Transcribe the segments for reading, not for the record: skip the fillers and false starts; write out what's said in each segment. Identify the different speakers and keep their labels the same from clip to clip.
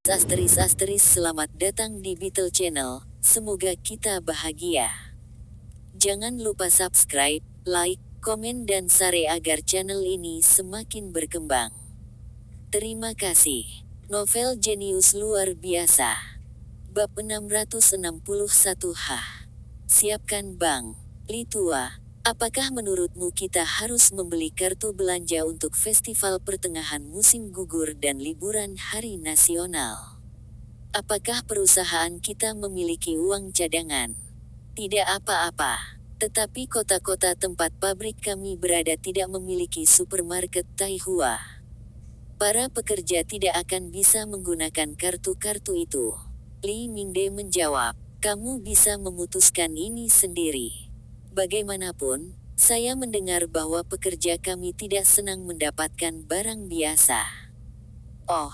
Speaker 1: Selamat datang di Beetle Channel, semoga kita bahagia. Jangan lupa subscribe, like, komen dan share agar channel ini semakin berkembang. Terima kasih. Novel jenius luar biasa. Bab 661H. Siapkan Bang Litua. Apakah menurutmu kita harus membeli kartu belanja untuk festival pertengahan musim gugur dan liburan hari nasional? Apakah perusahaan kita memiliki uang cadangan? Tidak apa-apa. Tetapi kota-kota tempat pabrik kami berada tidak memiliki supermarket Taihua. Para pekerja tidak akan bisa menggunakan kartu-kartu itu. Li Mingde menjawab, kamu bisa memutuskan ini sendiri. Bagaimanapun, saya mendengar bahwa pekerja kami tidak senang mendapatkan barang biasa. Oh,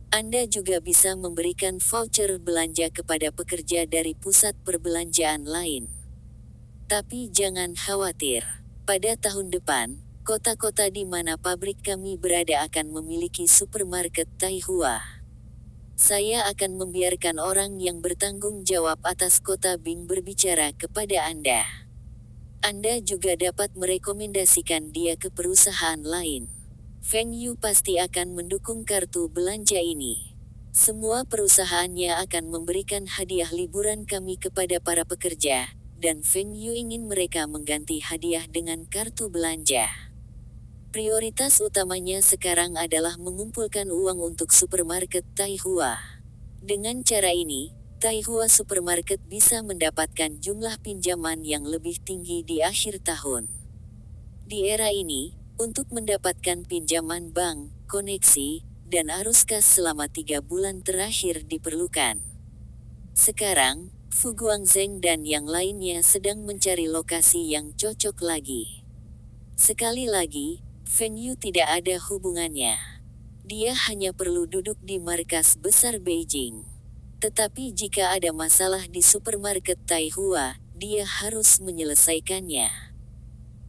Speaker 1: Anda juga bisa memberikan voucher belanja kepada pekerja dari pusat perbelanjaan lain. Tapi jangan khawatir, pada tahun depan, kota-kota di mana pabrik kami berada akan memiliki supermarket Taihua. Saya akan membiarkan orang yang bertanggung jawab atas kota Bing berbicara kepada Anda. Anda juga dapat merekomendasikan dia ke perusahaan lain. Feng Yu pasti akan mendukung kartu belanja ini. Semua perusahaannya akan memberikan hadiah liburan kami kepada para pekerja, dan Feng Yu ingin mereka mengganti hadiah dengan kartu belanja. Prioritas utamanya sekarang adalah mengumpulkan uang untuk supermarket Taihua. Dengan cara ini, Taihua Supermarket bisa mendapatkan jumlah pinjaman yang lebih tinggi di akhir tahun. Di era ini, untuk mendapatkan pinjaman bank, koneksi, dan arus kas selama 3 bulan terakhir diperlukan. Sekarang, Fu Guangzheng dan yang lainnya sedang mencari lokasi yang cocok lagi. Sekali lagi, Feng Yu tidak ada hubungannya. Dia hanya perlu duduk di markas besar Beijing. Tetapi jika ada masalah di supermarket Taihua, dia harus menyelesaikannya.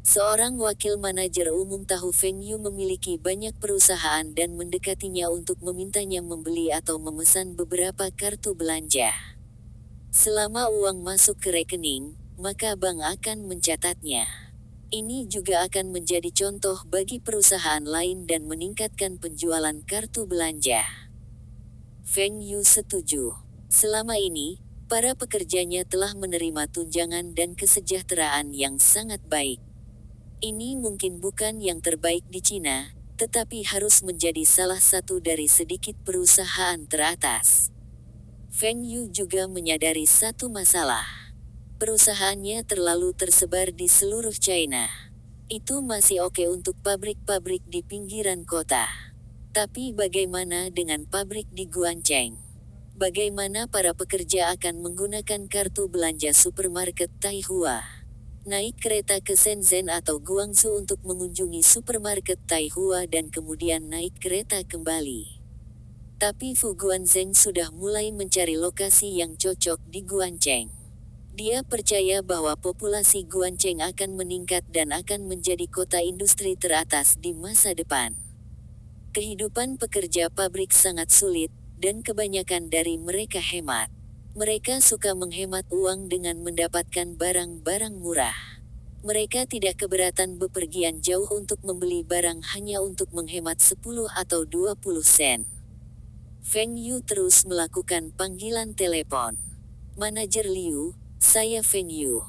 Speaker 1: Seorang wakil manajer umum tahu Feng Yu memiliki banyak perusahaan dan mendekatinya untuk memintanya membeli atau memesan beberapa kartu belanja. Selama uang masuk ke rekening, maka bank akan mencatatnya. Ini juga akan menjadi contoh bagi perusahaan lain dan meningkatkan penjualan kartu belanja. Feng Yu setuju. Selama ini, para pekerjanya telah menerima tunjangan dan kesejahteraan yang sangat baik. Ini mungkin bukan yang terbaik di Cina, tetapi harus menjadi salah satu dari sedikit perusahaan teratas. Feng Yu juga menyadari satu masalah. Perusahaannya terlalu tersebar di seluruh China. Itu masih oke untuk pabrik-pabrik di pinggiran kota. Tapi bagaimana dengan pabrik di Guangzhou? Bagaimana para pekerja akan menggunakan kartu belanja supermarket Taihua? Naik kereta ke Shenzhen atau Guangzhou untuk mengunjungi supermarket Taihua dan kemudian naik kereta kembali. Tapi Fu Guangzheng sudah mulai mencari lokasi yang cocok di Guangzhou. Dia percaya bahwa populasi Guangzhou akan meningkat dan akan menjadi kota industri teratas di masa depan. Kehidupan pekerja pabrik sangat sulit, dan kebanyakan dari mereka hemat. Mereka suka menghemat uang dengan mendapatkan barang-barang murah. Mereka tidak keberatan bepergian jauh untuk membeli barang hanya untuk menghemat 10 atau 20 sen. Feng Yu terus melakukan panggilan telepon. Manajer Liu, saya Feng Yu.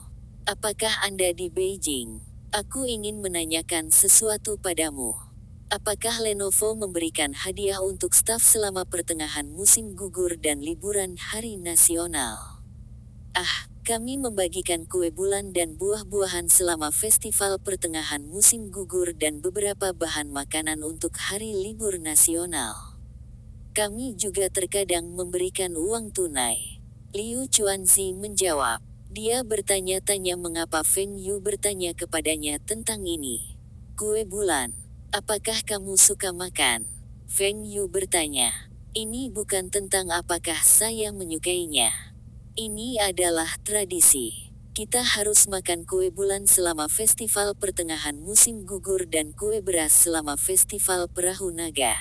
Speaker 1: Apakah Anda di Beijing? Aku ingin menanyakan sesuatu padamu. Apakah Lenovo memberikan hadiah untuk staf selama pertengahan musim gugur dan liburan hari nasional? Kami membagikan kue bulan dan buah-buahan selama festival pertengahan musim gugur dan beberapa bahan makanan untuk hari libur nasional. Kami juga terkadang memberikan uang tunai. Liu Chuanzi menjawab. Dia bertanya-tanya mengapa Feng Yu bertanya kepadanya tentang ini. Kue bulan. Apakah kamu suka makan? Feng Yu bertanya. Ini bukan tentang apakah saya menyukainya. Ini adalah tradisi. Kita harus makan kue bulan selama festival pertengahan musim gugur dan kue beras selama festival perahu naga.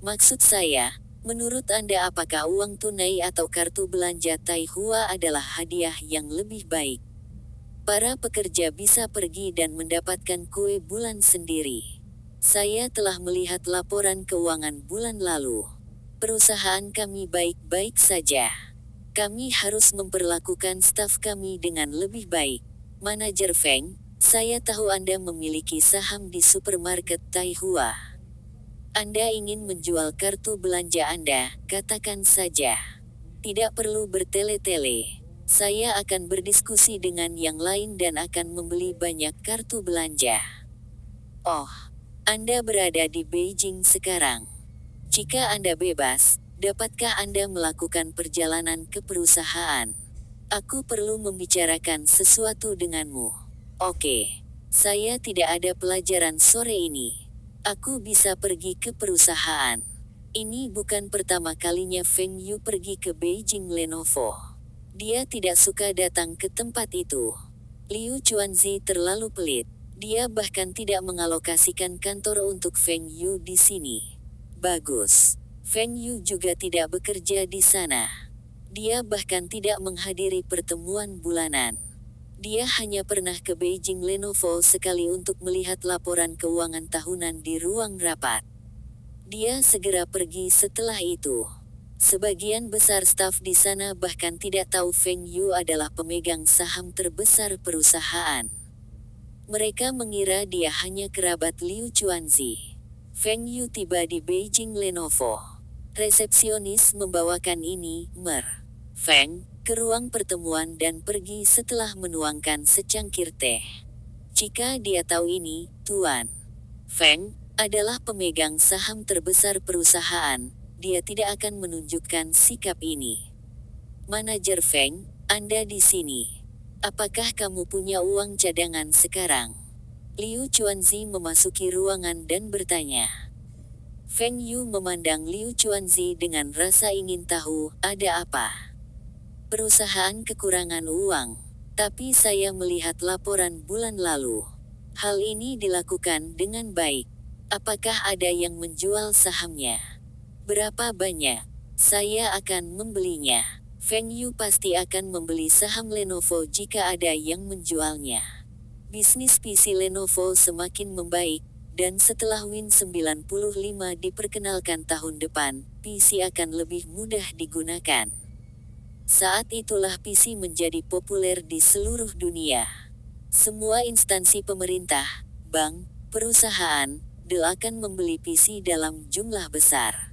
Speaker 1: Maksud saya, Menurut Anda apakah uang tunai atau kartu belanja Taihua adalah hadiah yang lebih baik? Para pekerja bisa pergi dan mendapatkan kue bulan sendiri. Saya telah melihat laporan keuangan bulan lalu. Perusahaan kami baik-baik saja. Kami harus memperlakukan staf kami dengan lebih baik. Manajer Feng, saya tahu Anda memiliki saham di supermarket Taihua. Anda ingin menjual kartu belanja Anda, katakan saja. Tidak perlu bertele-tele. Saya akan berdiskusi dengan yang lain dan akan membeli banyak kartu belanja. Oh, Anda berada di Beijing sekarang. Jika Anda bebas, dapatkah Anda melakukan perjalanan ke perusahaan? Aku perlu membicarakan sesuatu denganmu. Oke, saya tidak ada pelajaran sore ini. Aku bisa pergi ke perusahaan. Ini bukan pertama kalinya Feng Yu pergi ke Beijing Lenovo. Dia tidak suka datang ke tempat itu. Liu Chuanzi terlalu pelit. Dia bahkan tidak mengalokasikan kantor untuk Feng Yu di sini. Bagus. Feng Yu juga tidak bekerja di sana. Dia bahkan tidak menghadiri pertemuan bulanan. Dia hanya pernah ke Beijing Lenovo sekali untuk melihat laporan keuangan tahunan di ruang rapat. Dia segera pergi setelah itu. Sebagian besar staf di sana bahkan tidak tahu Feng Yu adalah pemegang saham terbesar perusahaan. Mereka mengira dia hanya kerabat Liu Chuanzi. Feng Yu tiba di Beijing Lenovo. Resepsionis membawakan ini, Feng, ke ruang pertemuan dan pergi setelah menuangkan secangkir teh. Jika dia tahu ini, Tuan Feng adalah pemegang saham terbesar perusahaan, dia tidak akan menunjukkan sikap ini. Manajer Feng, Anda di sini. Apakah kamu punya uang cadangan sekarang? Liu Chuanzi memasuki ruangan dan bertanya. Feng Yu memandang Liu Chuanzi dengan rasa ingin tahu, ada apa? Perusahaan kekurangan uang, tapi saya melihat laporan bulan lalu. Hal ini dilakukan dengan baik. Apakah ada yang menjual sahamnya? Berapa banyak? Saya akan membelinya. Feng Yu pasti akan membeli saham Lenovo jika ada yang menjualnya. Bisnis PC Lenovo semakin membaik, dan setelah Win 95 diperkenalkan tahun depan, PC akan lebih mudah digunakan. Saat itulah PC menjadi populer di seluruh dunia. Semua instansi pemerintah, bank, perusahaan, akan membeli PC dalam jumlah besar.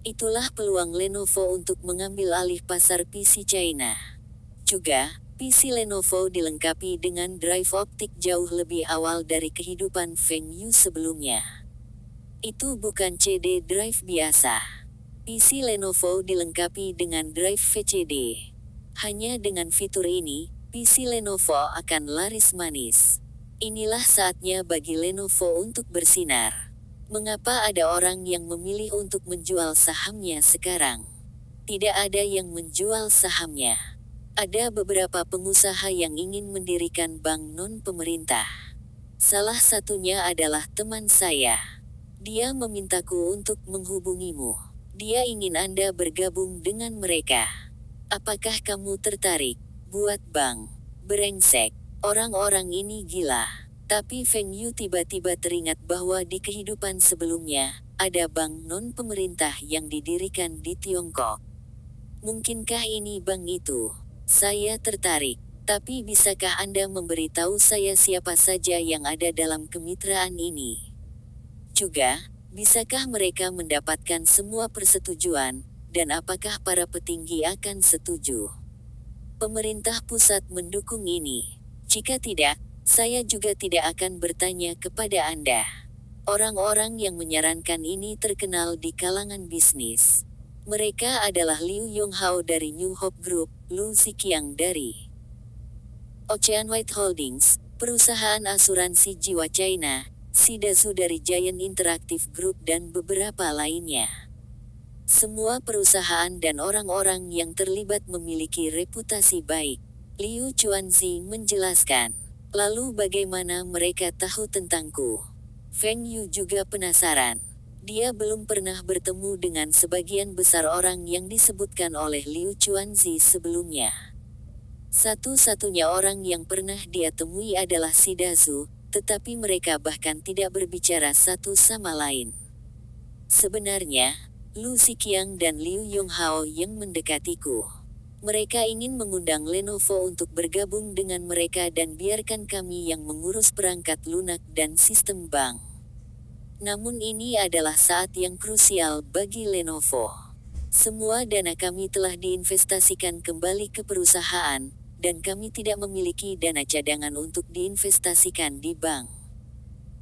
Speaker 1: Itulah peluang Lenovo untuk mengambil alih pasar PC China. Juga, PC Lenovo dilengkapi dengan drive optik jauh lebih awal dari kehidupan Feng Yu sebelumnya. Itu bukan CD drive biasa. PC Lenovo dilengkapi dengan drive VCD. Hanya dengan fitur ini, PC Lenovo akan laris manis. Inilah saatnya bagi Lenovo untuk bersinar. Mengapa ada orang yang memilih untuk menjual sahamnya sekarang? Tidak ada yang menjual sahamnya. Ada beberapa pengusaha yang ingin mendirikan bank non-pemerintah. Salah satunya adalah teman saya. Dia memintaku untuk menghubungimu. Dia ingin Anda bergabung dengan mereka. Apakah kamu tertarik? Buat bank. Brengsek. Orang-orang ini gila. Tapi Feng Yu tiba-tiba teringat bahwa di kehidupan sebelumnya, ada bank non-pemerintah yang didirikan di Tiongkok. Mungkinkah ini bank itu? Saya tertarik. Tapi bisakah Anda memberitahu saya siapa saja yang ada dalam kemitraan ini? Juga, bisakah mereka mendapatkan semua persetujuan, dan apakah para petinggi akan setuju? Pemerintah pusat mendukung ini. Jika tidak, saya juga tidak akan bertanya kepada Anda. Orang-orang yang menyarankan ini terkenal di kalangan bisnis. Mereka adalah Liu Yonghao dari New Hope Group, Lu Ziqiang dari Ocean White Holdings, perusahaan asuransi jiwa China, Sidazu dari Giant Interactive Group dan beberapa lainnya. Semua perusahaan dan orang-orang yang terlibat memiliki reputasi baik. Liu Chuanzi menjelaskan. Lalu bagaimana mereka tahu tentangku? Feng Yu juga penasaran. Dia belum pernah bertemu dengan sebagian besar orang yang disebutkan oleh Liu Chuanzi sebelumnya. Satu-satunya orang yang pernah dia temui adalah si Dazu, tetapi mereka bahkan tidak berbicara satu sama lain. Sebenarnya, Lu Ziqiang dan Liu Yonghao yang mendekatiku. Mereka ingin mengundang Lenovo untuk bergabung dengan mereka dan biarkan kami yang mengurus perangkat lunak dan sistem bank. Namun ini adalah saat yang krusial bagi Lenovo. Semua dana kami telah diinvestasikan kembali ke perusahaan, dan kami tidak memiliki dana cadangan untuk diinvestasikan di bank.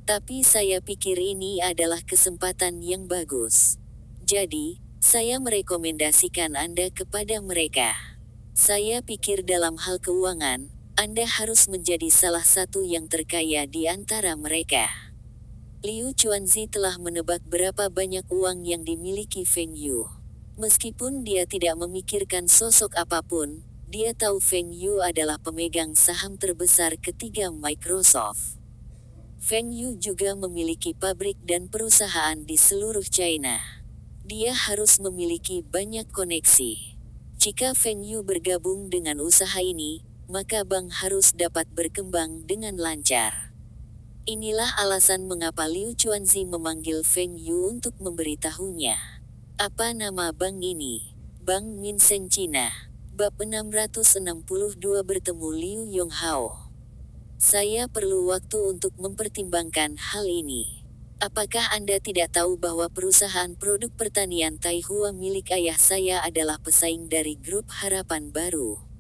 Speaker 1: Tapi saya pikir ini adalah kesempatan yang bagus. Jadi, saya merekomendasikan Anda kepada mereka. Saya pikir dalam hal keuangan, Anda harus menjadi salah satu yang terkaya di antara mereka. Liu Chuanzi telah menebak berapa banyak uang yang dimiliki Feng Yu. Meskipun dia tidak memikirkan sosok apapun, dia tahu Feng Yu adalah pemegang saham terbesar ketiga Microsoft. Feng Yu juga memiliki pabrik dan perusahaan di seluruh China. Dia harus memiliki banyak koneksi. Jika Feng Yu bergabung dengan usaha ini, maka bank harus dapat berkembang dengan lancar. Inilah alasan mengapa Liu Chuanzi memanggil Feng Yu untuk memberitahunya. Apa nama bank ini? Bank Minseng Cina. Bab 662 bertemu Liu Yonghao. Saya perlu waktu untuk mempertimbangkan hal ini. Apakah Anda tidak tahu bahwa perusahaan produk pertanian Taihua milik ayah saya adalah pesaing dari Grup Harapan Baru?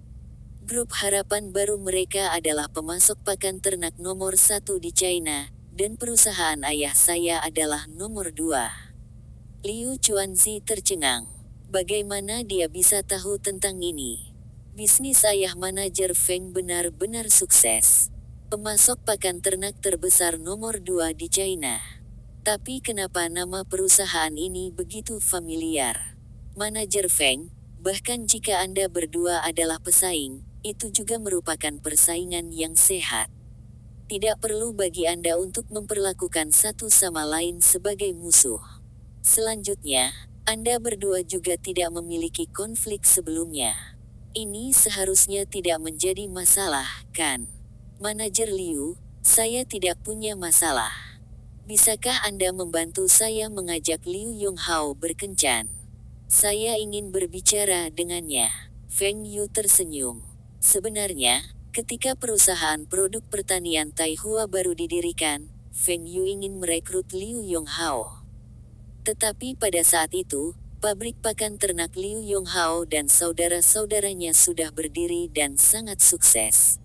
Speaker 1: Grup Harapan Baru mereka adalah pemasok pakan ternak nomor 1 di China, dan perusahaan ayah saya adalah nomor 2. Liu Chuanzi tercengang. Bagaimana dia bisa tahu tentang ini? Bisnis ayah manajer Feng benar-benar sukses. Pemasok pakan ternak terbesar nomor 2 di China. Tapi kenapa nama perusahaan ini begitu familiar? Manajer Feng, bahkan jika Anda berdua adalah pesaing, itu juga merupakan persaingan yang sehat. Tidak perlu bagi Anda untuk memperlakukan satu sama lain sebagai musuh. Selanjutnya, Anda berdua juga tidak memiliki konflik sebelumnya. Ini seharusnya tidak menjadi masalah, kan? Manajer Liu, saya tidak punya masalah. Bisakah Anda membantu saya mengajak Liu Yonghao berkencan? Saya ingin berbicara dengannya. Feng Yu tersenyum. Sebenarnya, ketika perusahaan produk pertanian Taihua baru didirikan, Feng Yu ingin merekrut Liu Yonghao. Tetapi pada saat itu, pabrik pakan ternak Liu Yonghao dan saudara-saudaranya sudah berdiri dan sangat sukses.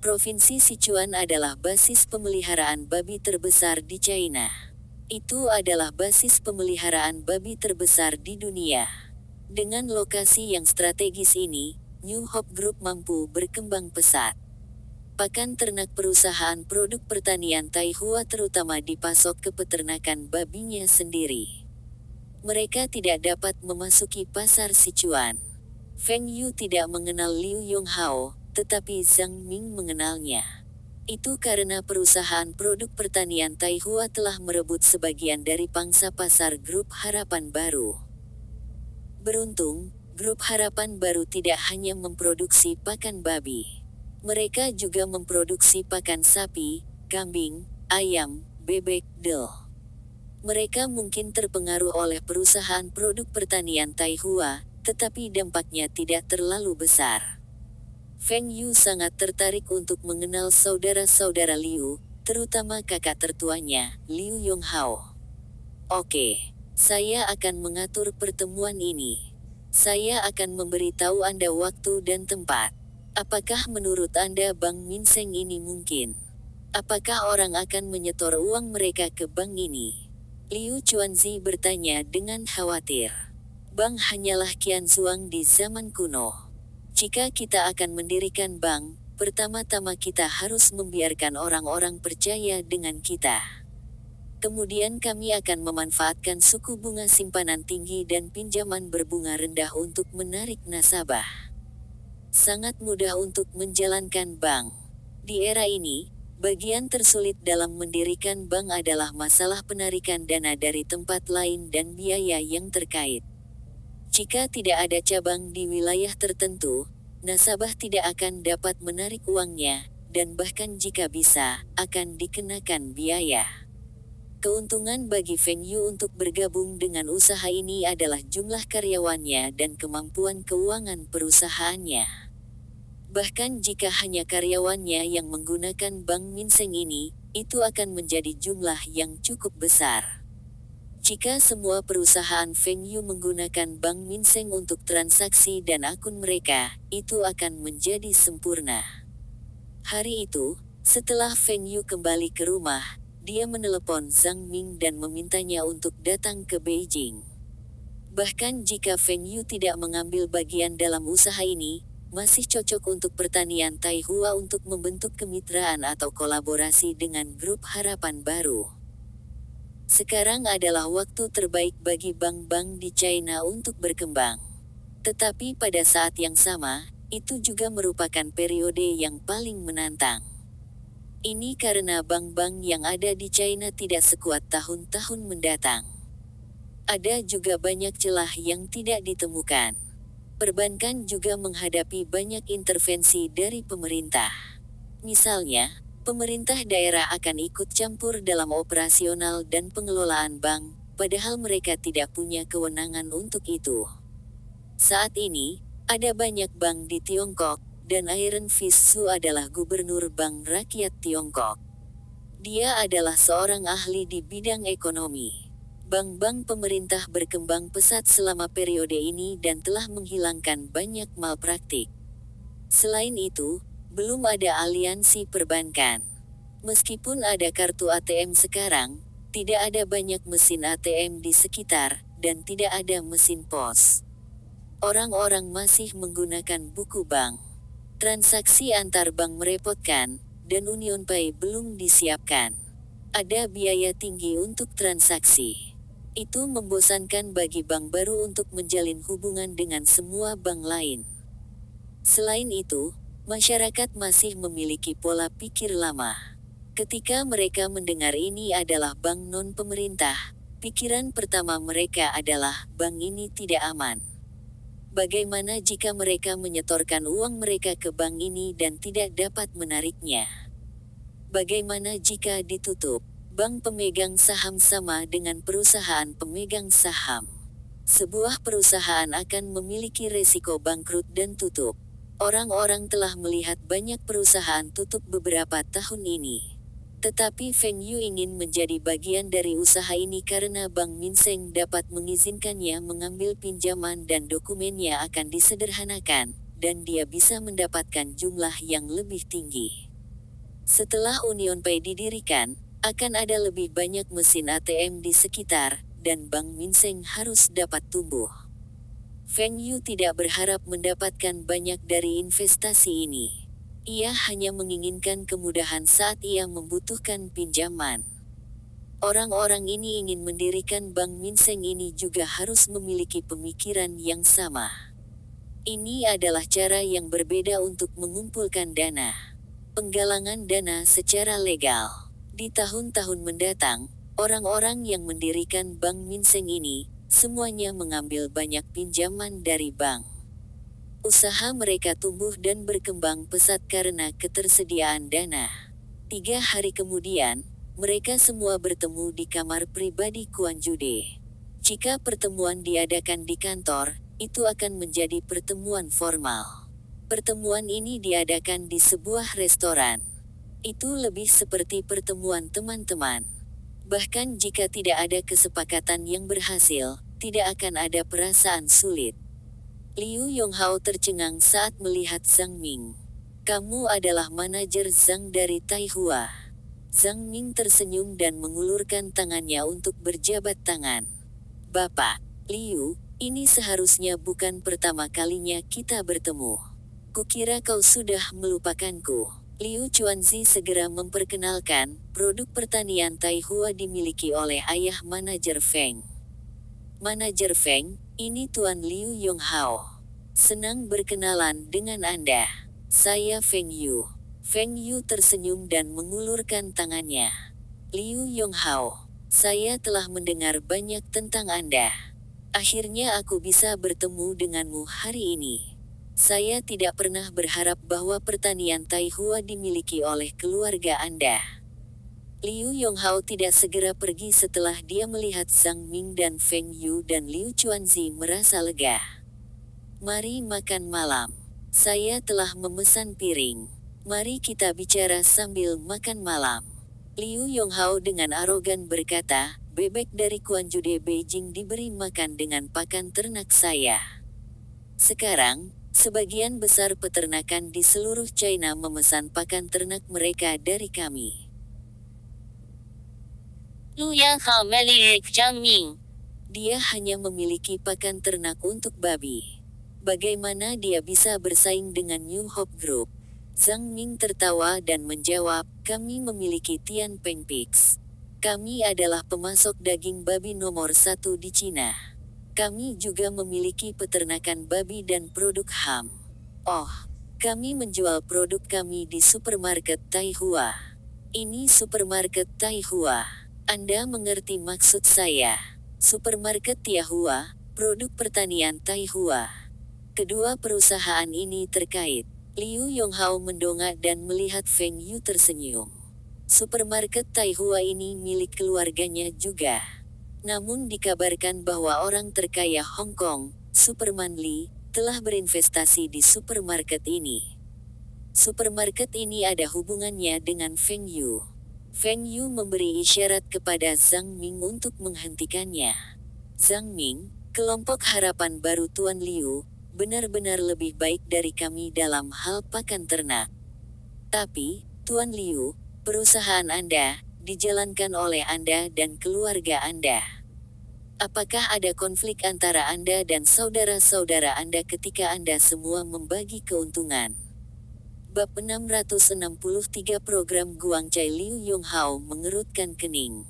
Speaker 1: Provinsi Sichuan adalah basis pemeliharaan babi terbesar di China. Itu adalah basis pemeliharaan babi terbesar di dunia. Dengan lokasi yang strategis ini, New Hope Group mampu berkembang pesat. Pakan ternak perusahaan produk pertanian Taihua terutama dipasok ke peternakan babinya sendiri. Mereka tidak dapat memasuki pasar Sichuan. Feng Yu tidak mengenal Liu Yonghao, tetapi Zhang Ming mengenalnya. Itu karena perusahaan produk pertanian Taihua telah merebut sebagian dari pangsa pasar Grup Harapan Baru. Beruntung, Grup Harapan Baru tidak hanya memproduksi pakan babi. Mereka juga memproduksi pakan sapi, kambing, ayam, bebek, del. Mereka mungkin terpengaruh oleh perusahaan produk pertanian Taihua, tetapi dampaknya tidak terlalu besar. Feng Yu sangat tertarik untuk mengenal saudara-saudara Liu, terutama kakak tertuanya, Liu Yonghao. Oke, saya akan mengatur pertemuan ini. Saya akan memberitahu Anda waktu dan tempat. Apakah menurut Anda Bank Minseng ini mungkin? Apakah orang akan menyetor uang mereka ke bank ini? Liu Chuanzi bertanya dengan khawatir. Bank hanyalah Qianzuang di zaman kuno. Jika kita akan mendirikan bank, pertama-tama kita harus membiarkan orang-orang percaya dengan kita. Kemudian kami akan memanfaatkan suku bunga simpanan tinggi dan pinjaman berbunga rendah untuk menarik nasabah. Sangat mudah untuk menjalankan bank. Di era ini, Bagian tersulit dalam mendirikan bank adalah masalah penarikan dana dari tempat lain dan biaya yang terkait. Jika tidak ada cabang di wilayah tertentu, nasabah tidak akan dapat menarik uangnya, dan bahkan jika bisa, akan dikenakan biaya. Keuntungan bagi Feng Yu untuk bergabung dengan usaha ini adalah jumlah karyawannya dan kemampuan keuangan perusahaannya. Bahkan jika hanya karyawannya yang menggunakan bank Minseng ini, itu akan menjadi jumlah yang cukup besar. Jika semua perusahaan Feng Yu menggunakan bank Minseng untuk transaksi dan akun mereka, itu akan menjadi sempurna. Hari itu, setelah Feng Yu kembali ke rumah, dia menelepon Zhang Ming dan memintanya untuk datang ke Beijing. Bahkan jika Feng Yu tidak mengambil bagian dalam usaha ini, masih cocok untuk pertanian Taihua untuk membentuk kemitraan atau kolaborasi dengan grup harapan baru. Sekarang adalah waktu terbaik bagi bank-bank di China untuk berkembang. Tetapi pada saat yang sama, itu juga merupakan periode yang paling menantang. Ini karena bank-bank yang ada di China tidak sekuat tahun-tahun mendatang. Ada juga banyak celah yang tidak ditemukan. Perbankan juga menghadapi banyak intervensi dari pemerintah. Misalnya, pemerintah daerah akan ikut campur dalam operasional dan pengelolaan bank, padahal mereka tidak punya kewenangan untuk itu. Saat ini, ada banyak bank di Tiongkok, dan Iron Fist Su adalah gubernur Bank Rakyat Tiongkok. Dia adalah seorang ahli di bidang ekonomi. Bank-bank pemerintah berkembang pesat selama periode ini dan telah menghilangkan banyak malpraktik. Selain itu, belum ada aliansi perbankan. Meskipun ada kartu ATM sekarang, tidak ada banyak mesin ATM di sekitar, dan tidak ada mesin pos. Orang-orang masih menggunakan buku bank. Transaksi antar bank merepotkan, dan UnionPay belum disiapkan. Ada biaya tinggi untuk transaksi. Itu membosankan bagi bank baru untuk menjalin hubungan dengan semua bank lain. Selain itu, masyarakat masih memiliki pola pikir lama. Ketika mereka mendengar ini adalah bank non-pemerintah, pikiran pertama mereka adalah, bank ini tidak aman. Bagaimana jika mereka menyetorkan uang mereka ke bank ini dan tidak dapat menariknya? Bagaimana jika ditutup? Bank pemegang saham sama dengan perusahaan pemegang saham. Sebuah perusahaan akan memiliki resiko bangkrut dan tutup. Orang-orang telah melihat banyak perusahaan tutup beberapa tahun ini. Tetapi Feng Yu ingin menjadi bagian dari usaha ini karena Bank Minseng dapat mengizinkannya mengambil pinjaman dan dokumennya akan disederhanakan, dan dia bisa mendapatkan jumlah yang lebih tinggi. Setelah UnionPay didirikan, akan ada lebih banyak mesin ATM di sekitar, dan Bank Minseng harus dapat tumbuh. Feng Yu tidak berharap mendapatkan banyak dari investasi ini. Ia hanya menginginkan kemudahan saat ia membutuhkan pinjaman. Orang-orang ini ingin mendirikan Bank Minseng ini juga harus memiliki pemikiran yang sama. Ini adalah cara yang berbeda untuk mengumpulkan dana. Penggalangan dana secara legal. Di tahun-tahun mendatang, orang-orang yang mendirikan Bank Minseng ini, semuanya mengambil banyak pinjaman dari bank. Usaha mereka tumbuh dan berkembang pesat karena ketersediaan dana. 3 hari kemudian, mereka semua bertemu di kamar pribadi Kuan Jude. Jika pertemuan diadakan di kantor, itu akan menjadi pertemuan formal. Pertemuan ini diadakan di sebuah restoran. Itu lebih seperti pertemuan teman-teman. Bahkan jika tidak ada kesepakatan yang berhasil, tidak akan ada perasaan sulit. Liu Yonghao tercengang saat melihat Zhang Ming. Kamu adalah manajer Zhang dari Taihua. Zhang Ming tersenyum dan mengulurkan tangannya untuk berjabat tangan. Bapak, Liu, ini seharusnya bukan pertama kalinya kita bertemu. Kukira kau sudah melupakanku. Liu Chuanzi segera memperkenalkan, produk pertanian Taihua dimiliki oleh ayah manajer Feng. Manajer Feng, ini Tuan Liu Yonghao. Senang berkenalan dengan Anda. Saya Feng Yu. Feng Yu tersenyum dan mengulurkan tangannya. Liu Yonghao, saya telah mendengar banyak tentang Anda. Akhirnya aku bisa bertemu denganmu hari ini. Saya tidak pernah berharap bahwa pertanian Taihua dimiliki oleh keluarga Anda. Liu Yonghao tidak segera pergi setelah dia melihat Zhang Ming dan Feng Yu dan Liu Chuanzi merasa lega. Mari makan malam. Saya telah memesan piring. Mari kita bicara sambil makan malam. Liu Yonghao dengan arogan berkata, bebek dari Quanjude Beijing diberi makan dengan pakan ternak saya. Sekarang, sebagian besar peternakan di seluruh China memesan pakan ternak mereka dari kami.
Speaker 2: Lu Yonghao melirik Zhang Ming.
Speaker 1: Dia hanya memiliki pakan ternak untuk babi. Bagaimana dia bisa bersaing dengan New Hope Group? Zhang Ming tertawa dan menjawab, kami memiliki Tianpeng Pigs. Kami adalah pemasok daging babi nomor 1 di Cina. Kami juga memiliki peternakan babi dan produk ham. Oh, kami menjual produk kami di supermarket Taihua. Ini supermarket Taihua. Anda mengerti maksud saya? Supermarket Taihua, produk pertanian Taihua. Kedua perusahaan ini terkait. Liu Yonghao mendongak dan melihat Feng Yu tersenyum. Supermarket Taihua ini milik keluarganya juga. Namun dikabarkan bahwa orang terkaya Hong Kong, Superman Lee, telah berinvestasi di supermarket ini. Supermarket ini ada hubungannya dengan Feng Yu. Feng Yu memberi isyarat kepada Zhang Ming untuk menghentikannya. Zhang Ming, kelompok harapan baru Tuan Liu, benar-benar lebih baik dari kami dalam hal pakan ternak. Tapi, Tuan Liu, perusahaan Anda, dijalankan oleh Anda dan keluarga Anda. Apakah ada konflik antara Anda dan saudara-saudara Anda ketika Anda semua membagi keuntungan? Bab 663 Program Guangcai. Liu Yonghao mengerutkan kening.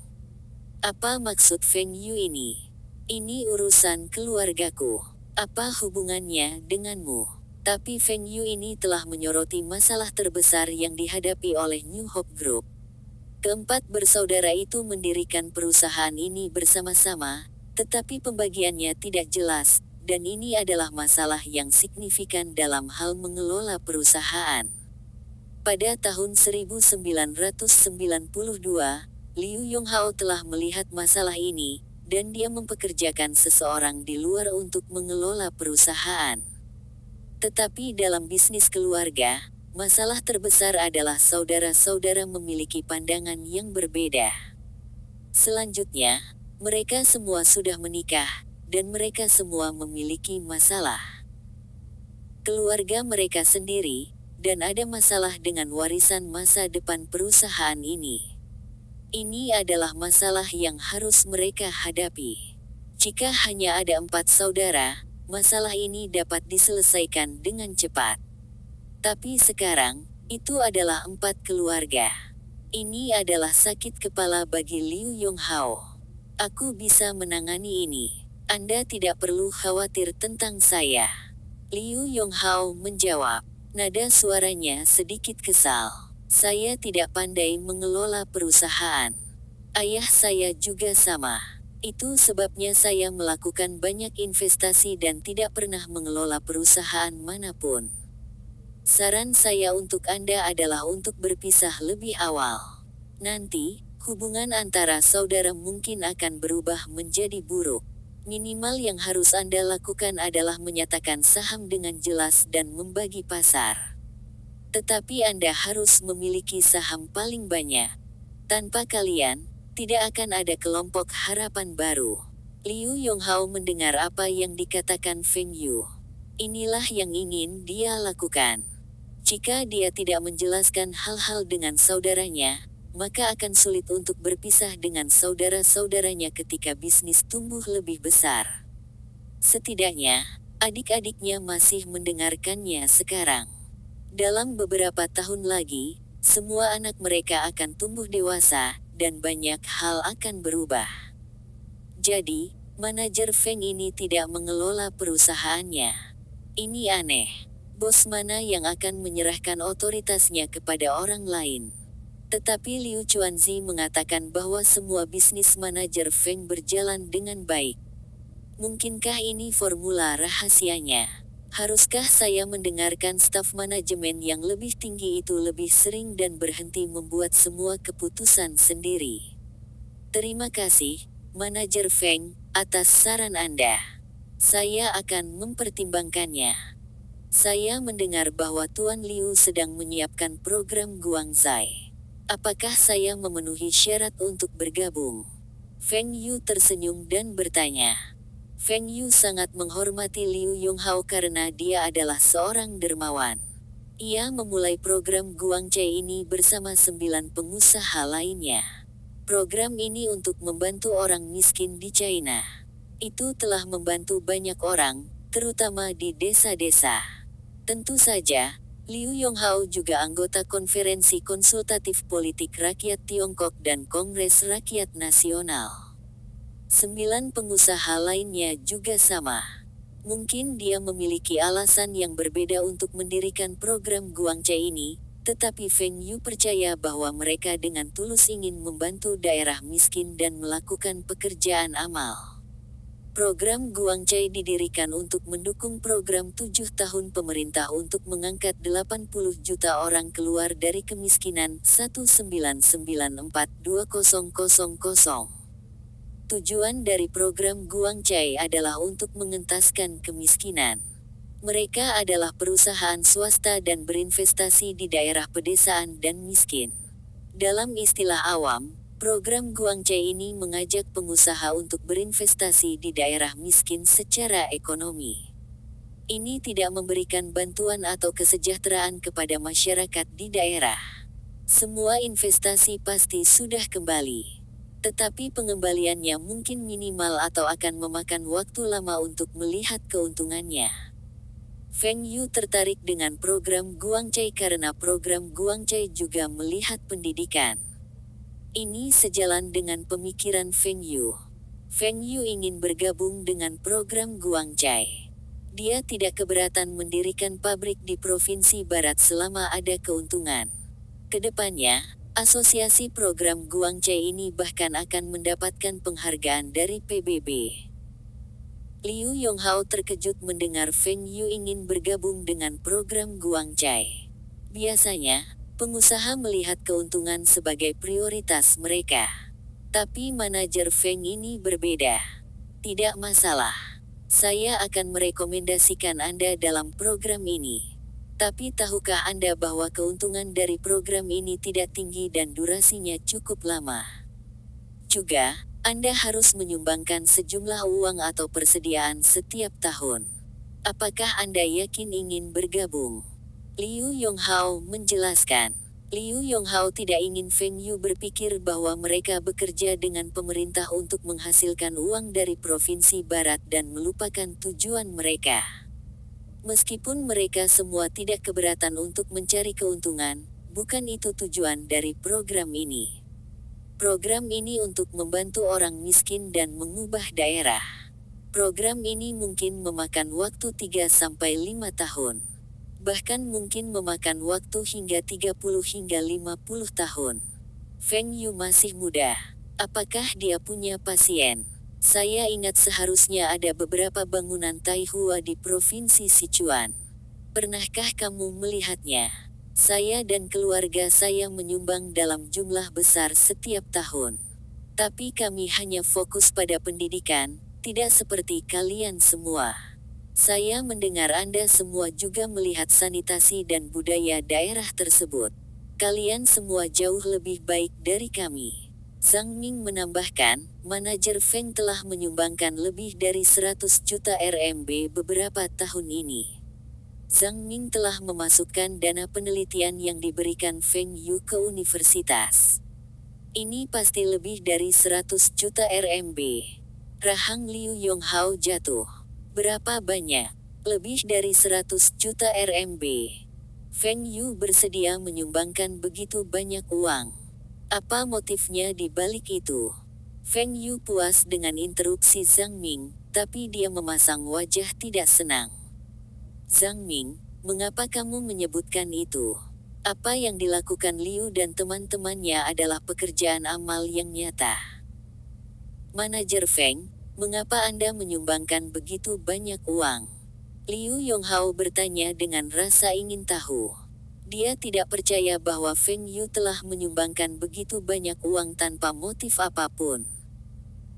Speaker 1: Apa maksud Feng Yu ini? Ini urusan keluargaku. Apa hubungannya denganmu? Tapi Feng Yu ini telah menyoroti masalah terbesar yang dihadapi oleh New Hope Group. Keempat bersaudara itu mendirikan perusahaan ini bersama-sama, tetapi pembagiannya tidak jelas, dan ini adalah masalah yang signifikan dalam hal mengelola perusahaan. Pada tahun 1992, Liu Yonghao telah melihat masalah ini, dan dia mempekerjakan seseorang di luar untuk mengelola perusahaan. Tetapi dalam bisnis keluarga, masalah terbesar adalah saudara-saudara memiliki pandangan yang berbeda. Selanjutnya, mereka semua sudah menikah, dan mereka semua memiliki masalah. Keluarga mereka sendiri, dan ada masalah dengan warisan masa depan perusahaan ini. Ini adalah masalah yang harus mereka hadapi. Jika hanya ada 4 saudara, masalah ini dapat diselesaikan dengan cepat. Tapi sekarang, itu adalah 4 keluarga. Ini adalah sakit kepala bagi Liu Yonghao. Aku bisa menangani ini. Anda tidak perlu khawatir tentang saya. Liu Yonghao menjawab. Nada suaranya sedikit kesal. Saya tidak pandai mengelola perusahaan. Ayah saya juga sama. Itu sebabnya saya melakukan banyak investasi dan tidak pernah mengelola perusahaan manapun. Saran saya untuk Anda adalah untuk berpisah lebih awal. Nanti, hubungan antara saudara mungkin akan berubah menjadi buruk. Minimal yang harus Anda lakukan adalah menyatakan saham dengan jelas dan membagi pasar. Tetapi Anda harus memiliki saham paling banyak. Tanpa kalian, tidak akan ada kelompok harapan baru. Liu Yonghao mendengar apa yang dikatakan Feng Yu. Inilah yang ingin dia lakukan. Jika dia tidak menjelaskan hal-hal dengan saudaranya, maka akan sulit untuk berpisah dengan saudara-saudaranya ketika bisnis tumbuh lebih besar. Setidaknya, adik-adiknya masih mendengarkannya sekarang. Dalam beberapa tahun lagi, semua anak mereka akan tumbuh dewasa, dan banyak hal akan berubah. Jadi, manajer Feng ini tidak mengelola perusahaannya. Ini aneh. Bos mana yang akan menyerahkan otoritasnya kepada orang lain? Tetapi Liu Chuanzi mengatakan bahwa semua bisnis manajer Feng berjalan dengan baik. Mungkinkah ini formula rahasianya? Haruskah saya mendengarkan staf manajemen yang lebih tinggi itu lebih sering dan berhenti membuat semua keputusan sendiri? Terima kasih, manajer Feng, atas saran Anda. Saya akan mempertimbangkannya. Saya mendengar bahwa Tuan Liu sedang menyiapkan program Guangzai. Apakah saya memenuhi syarat untuk bergabung? Feng Yu tersenyum dan bertanya. Feng Yu sangat menghormati Liu Yonghao karena dia adalah seorang dermawan. Ia memulai program Guangzai ini bersama 9 pengusaha lainnya. Program ini untuk membantu orang miskin di China. Itu telah membantu banyak orang, terutama di desa-desa. Tentu saja, Liu Yonghao juga anggota Konferensi Konsultatif Politik Rakyat Tiongkok dan Kongres Rakyat Nasional. 9 pengusaha lainnya juga sama. Mungkin dia memiliki alasan yang berbeda untuk mendirikan program Guangzai ini, tetapi Feng Yu percaya bahwa mereka dengan tulus ingin membantu daerah miskin dan melakukan pekerjaan amal. Program Guangzai didirikan untuk mendukung program 7 tahun pemerintah untuk mengangkat 80 juta orang keluar dari kemiskinan 1994-2000. Tujuan dari program Guangzai adalah untuk mengentaskan kemiskinan. Mereka adalah perusahaan swasta dan berinvestasi di daerah pedesaan dan miskin. Dalam istilah awam, program Guangzai ini mengajak pengusaha untuk berinvestasi di daerah miskin secara ekonomi. Ini tidak memberikan bantuan atau kesejahteraan kepada masyarakat di daerah. Semua investasi pasti sudah kembali. Tetapi pengembaliannya mungkin minimal atau akan memakan waktu lama untuk melihat keuntungannya. Feng Yu tertarik dengan program Guangzai karena program Guangzai juga melihat pendidikan. Ini sejalan dengan pemikiran Feng Yu. Feng Yu ingin bergabung dengan program Guangzai. Dia tidak keberatan mendirikan pabrik di Provinsi Barat selama ada keuntungan. Kedepannya, asosiasi program Guangzai ini bahkan akan mendapatkan penghargaan dari PBB. Liu Yonghao terkejut mendengar Feng Yu ingin bergabung dengan program Guangzai. Biasanya, pengusaha melihat keuntungan sebagai prioritas mereka. Tapi manajer Feng ini berbeda. Tidak masalah. Saya akan merekomendasikan Anda dalam program ini. Tapi tahukah Anda bahwa keuntungan dari program ini tidak tinggi dan durasinya cukup lama? Juga, Anda harus menyumbangkan sejumlah uang atau persediaan setiap tahun. Apakah Anda yakin ingin bergabung? Liu Yonghao menjelaskan. Liu Yonghao tidak ingin Feng Yu berpikir bahwa mereka bekerja dengan pemerintah untuk menghasilkan uang dari Provinsi Barat dan melupakan tujuan mereka. Meskipun mereka semua tidak keberatan untuk mencari keuntungan, bukan itu tujuan dari program ini. Program ini untuk membantu orang miskin dan mengubah daerah. Program ini mungkin memakan waktu 3-5 tahun. Bahkan mungkin memakan waktu hingga 30 hingga 50 tahun. Feng Yu masih muda. Apakah dia punya pasien? Saya ingat seharusnya ada beberapa bangunan Taihua di Provinsi Sichuan. Pernahkah kamu melihatnya? Saya dan keluarga saya menyumbang dalam jumlah besar setiap tahun. Tapi kami hanya fokus pada pendidikan, tidak seperti kalian semua. Saya mendengar Anda semua juga melihat sanitasi dan budaya daerah tersebut. Kalian semua jauh lebih baik dari kami. Zhang Ming menambahkan, manajer Feng telah menyumbangkan lebih dari 100 juta RMB beberapa tahun ini. Zhang Ming telah memasukkan dana penelitian yang diberikan Feng Yu ke universitas. Ini pasti lebih dari 100 juta RMB. Rahang Liu Yonghao jatuh. Berapa banyak? Lebih dari 100 juta RMB. Feng Yu bersedia menyumbangkan begitu banyak uang. Apa motifnya di balik itu? Feng Yu puas dengan interupsi Zhang Ming, tapi dia memasang wajah tidak senang. Zhang Ming, Mengapa kamu menyebutkan itu? Apa yang dilakukan Liu dan teman-temannya adalah pekerjaan amal yang nyata. Manajer Feng, mengapa Anda menyumbangkan begitu banyak uang? Liu Yonghao bertanya dengan rasa ingin tahu. Dia tidak percaya bahwa Feng Yu telah menyumbangkan begitu banyak uang tanpa motif apapun.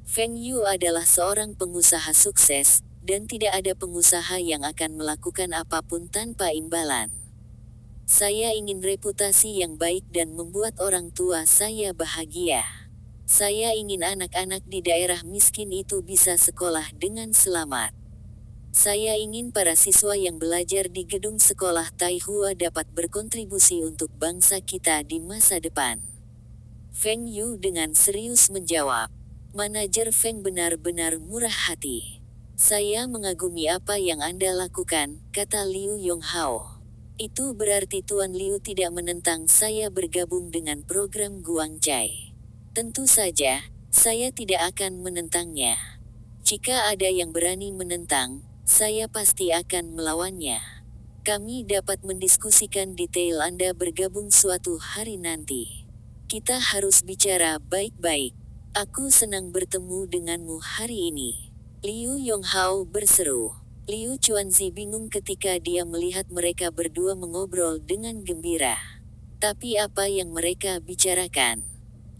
Speaker 1: Feng Yu adalah seorang pengusaha sukses, dan tidak ada pengusaha yang akan melakukan apapun tanpa imbalan. Saya ingin reputasi yang baik dan membuat orang tua saya bahagia. Saya ingin anak-anak di daerah miskin itu bisa sekolah dengan selamat. Saya ingin para siswa yang belajar di gedung sekolah Taihua dapat berkontribusi untuk bangsa kita di masa depan. Feng Yu dengan serius menjawab. Manajer Feng benar-benar murah hati. Saya mengagumi apa yang Anda lakukan, kata Liu Yonghao. Itu berarti Tuan Liu tidak menentang saya bergabung dengan program Guangcai. Tentu saja, saya tidak akan menentangnya. Jika ada yang berani menentang, saya pasti akan melawannya. Kami dapat mendiskusikan detail Anda bergabung suatu hari nanti. Kita harus bicara baik-baik. Aku senang bertemu denganmu hari ini. Liu Yonghao berseru. Liu Chuanzi bingung ketika dia melihat mereka berdua mengobrol dengan gembira. Tapi apa yang mereka bicarakan?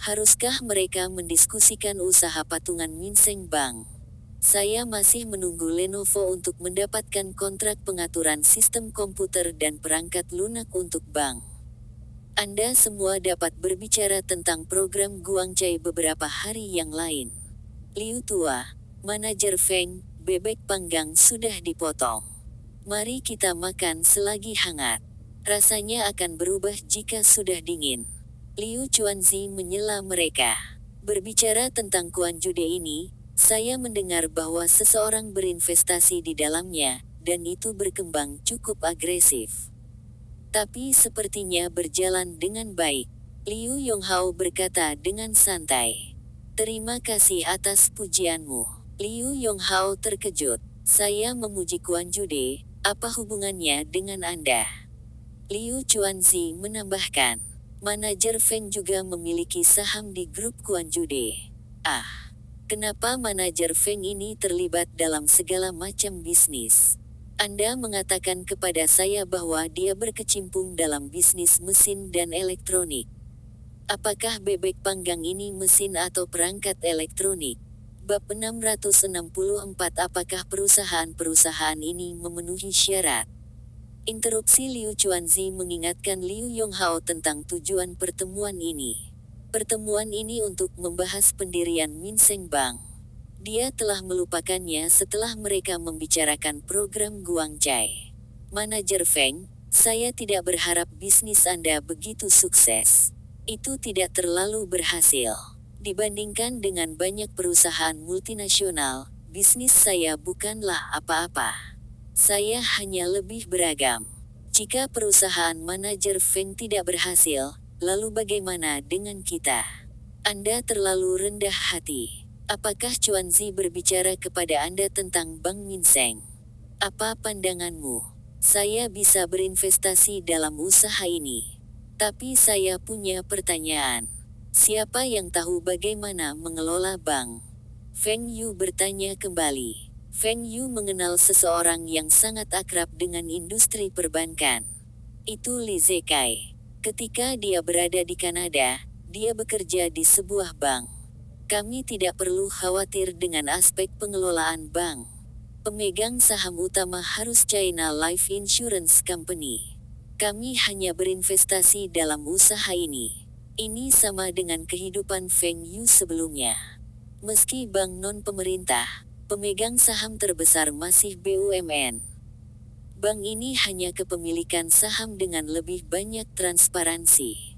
Speaker 1: Haruskah mereka mendiskusikan usaha patungan Minseng Bank? Saya masih menunggu Lenovo untuk mendapatkan kontrak pengaturan sistem komputer dan perangkat lunak untuk bank. Anda semua dapat berbicara tentang program Guangcai beberapa hari yang lain. Liu Tua, manajer Feng, bebek panggang sudah dipotong. Mari kita makan selagi hangat. Rasanya akan berubah jika sudah dingin. Liu Chuanzi menyela mereka. Berbicara tentang Kuanjude ini, saya mendengar bahwa seseorang berinvestasi di dalamnya, dan itu berkembang cukup agresif. Tapi sepertinya berjalan dengan baik. Liu Yonghao berkata dengan santai. Terima kasih atas pujianmu. Liu Yonghao terkejut. Saya memuji Kuanjude, apa hubungannya dengan Anda? Liu Chuanzi menambahkan. Manajer Feng juga memiliki saham di grup Kuanjude. Kenapa manajer Feng ini terlibat dalam segala macam bisnis? Anda mengatakan kepada saya bahwa dia berkecimpung dalam bisnis mesin dan elektronik. Apakah bebek panggang ini mesin atau perangkat elektronik? Bab 664. Apakah perusahaan-perusahaan ini memenuhi syarat? Interupsi Liu Chuanzi mengingatkan Liu Yonghao tentang tujuan pertemuan ini. Pertemuan ini untuk membahas pendirian Minseng Bank. Dia telah melupakannya setelah mereka membicarakan program Guangcai. Manajer Feng, saya tidak berharap bisnis Anda begitu sukses. Itu tidak terlalu berhasil. Dibandingkan dengan banyak perusahaan multinasional, bisnis saya bukanlah apa-apa. Saya hanya lebih beragam. Jika perusahaan manajer Feng tidak berhasil, lalu bagaimana dengan kita? Anda terlalu rendah hati. Apakah Chuanzi berbicara kepada Anda tentang Bank Minseng? Apa pandanganmu? Saya bisa berinvestasi dalam usaha ini. Tapi saya punya pertanyaan. Siapa yang tahu bagaimana mengelola bank? Feng Yu bertanya kembali. Feng Yu mengenal seseorang yang sangat akrab dengan industri perbankan. Itu Li Zekai. Ketika dia berada di Kanada, dia bekerja di sebuah bank. Kami tidak perlu khawatir dengan aspek pengelolaan bank. Pemegang saham utama harus China Life Insurance Company. Kami hanya berinvestasi dalam usaha ini. Ini sama dengan kehidupan Feng Yu sebelumnya. Meski bank non-pemerintah, pemegang saham terbesar masih BUMN. Bank ini hanya kepemilikan saham dengan lebih banyak transparansi.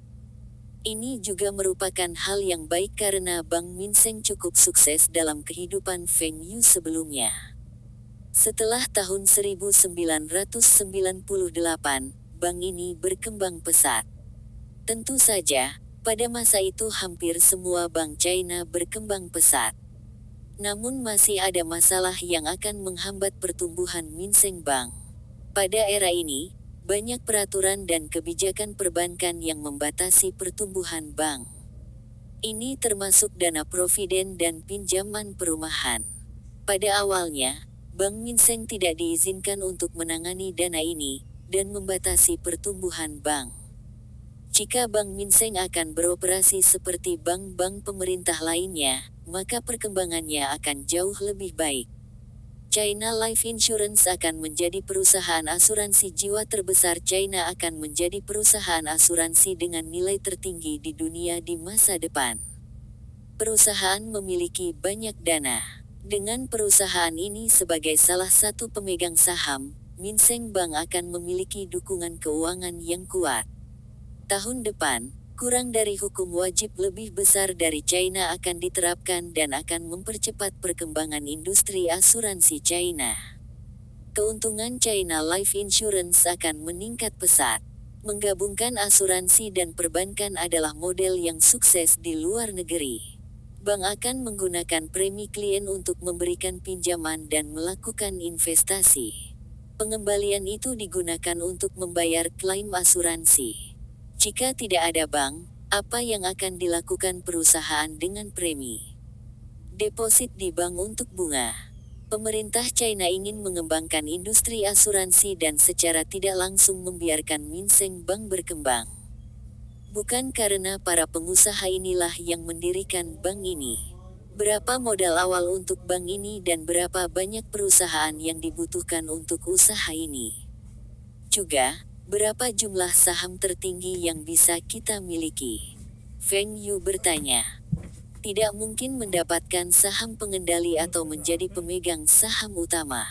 Speaker 1: Ini juga merupakan hal yang baik karena Bank Minseng cukup sukses dalam kehidupan Feng Yu sebelumnya. Setelah tahun 1998, bank ini berkembang pesat. Tentu saja, pada masa itu hampir semua bank China berkembang pesat. Namun masih ada masalah yang akan menghambat pertumbuhan Minseng Bank. Pada era ini, banyak peraturan dan kebijakan perbankan yang membatasi pertumbuhan bank. Ini termasuk dana providen dan pinjaman perumahan. Pada awalnya, Bank Minseng tidak diizinkan untuk menangani dana ini, dan membatasi pertumbuhan bank. Jika Bank Minseng akan beroperasi seperti bank-bank pemerintah lainnya, maka perkembangannya akan jauh lebih baik. China Life Insurance akan menjadi perusahaan asuransi jiwa terbesar. China akan menjadi perusahaan asuransi dengan nilai tertinggi di dunia di masa depan. Perusahaan memiliki banyak dana. Dengan perusahaan ini sebagai salah satu pemegang saham, Minseng Bank akan memiliki dukungan keuangan yang kuat. Tahun depan, kurang dari hukum wajib lebih besar dari China akan diterapkan dan akan mempercepat perkembangan industri asuransi China. Keuntungan China Life Insurance akan meningkat pesat. Menggabungkan asuransi dan perbankan adalah model yang sukses di luar negeri. Bank akan menggunakan premi klien untuk memberikan pinjaman dan melakukan investasi. Pengembalian itu digunakan untuk membayar klaim asuransi. Jika tidak ada bank, apa yang akan dilakukan perusahaan dengan premi? Deposit di bank untuk bunga. Pemerintah China ingin mengembangkan industri asuransi dan secara tidak langsung membiarkan Minseng Bank berkembang. Bukan karena para pengusaha inilah yang mendirikan bank ini. Berapa modal awal untuk bank ini dan berapa banyak perusahaan yang dibutuhkan untuk usaha ini? Juga, berapa jumlah saham tertinggi yang bisa kita miliki? Feng Yu bertanya. Tidak mungkin mendapatkan saham pengendali atau menjadi pemegang saham utama.